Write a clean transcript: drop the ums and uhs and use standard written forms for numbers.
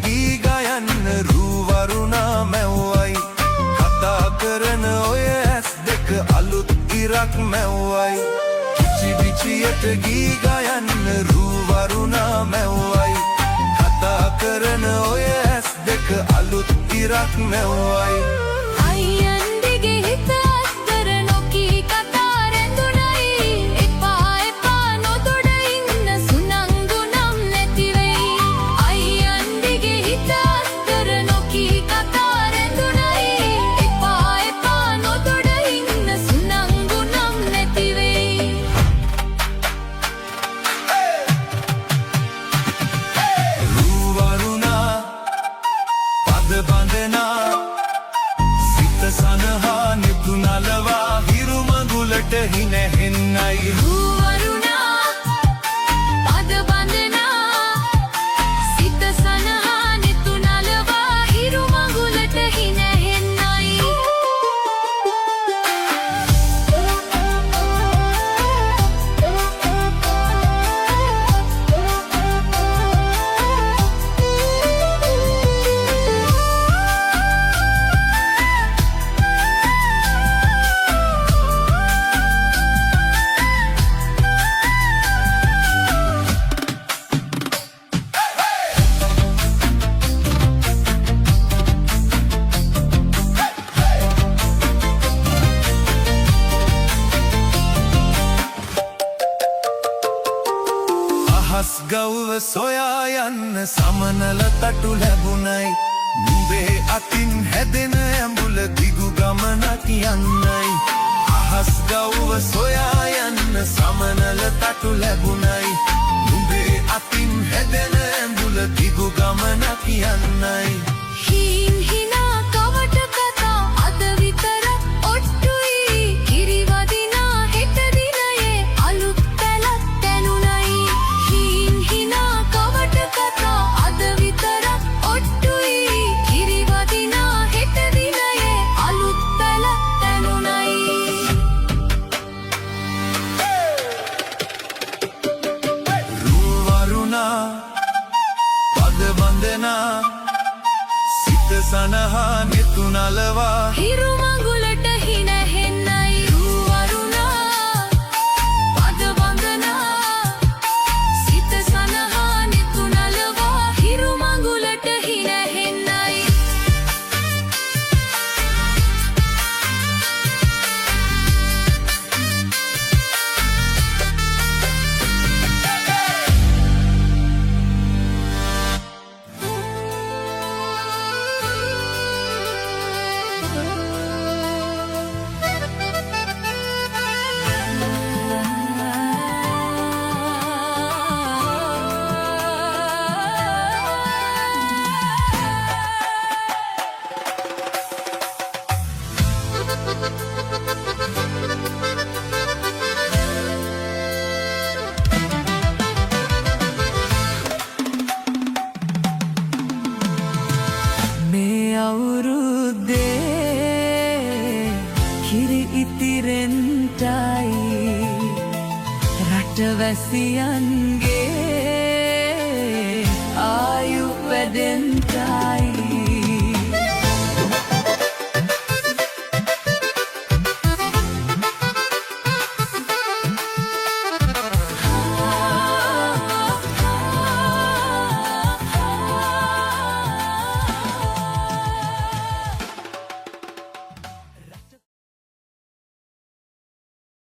ගී ගයන්න රූවරුණා මැව්වයි කතා කරන ඔය ඇස් දෙක අලුත් ඉරක් මැව්වයි කිචි විචියට ගී ගයන්න රූවරුණා මැව්වයි කතා කරන ඔය ඇස් දෙක අලුත් ඉරක් මැව්වයි සනහා නිතුනලවා හිරු මඟුලට හිනැහෙන්නයි රූවරුණා පද බඳනා සිත සනහා නිතුනලවා හිරු මඟුලට හිනැහෙන්නයි ගව්ව සොයා යන්න සමනල තටු ලැබුණයි නුඹේ අතින් හැදෙන ඇඹුල දිගු ගමනක් යන්නයි අහස් ගව්ව සොයා යන්න සමනල තටු ලැබුණයි නුඹේ අතින් හැදෙන ඇඹුල දිගු ගමනක් යන්නයි හීන් හිනා කවට කතා අද විතර ඔට්ටුයි කිරිවදිනා හෙට දිනයේ අලුත් පැලක් දැනුණයි හීන් හිනා කවට කතා අද විතර ඔට්ටුයි කිරිවදිනා හෙට දිනයේ අලුත් පැලක් දැනුණයි රූවරුණා පද බඳනා සිත සනහා නිතුනලවා හිරු මඟුලට හිනැහෙන්නයි රූවරුණා පද වන්දනා සිත සනහා නිතුනලවා හිරු මඟුලට හිනැහෙන්නයි මේ අවුරුද්දේ කිරි ඉතිරෙන්ටයි රටවැසියන්ගේ ආයු වැඩෙන්ටයි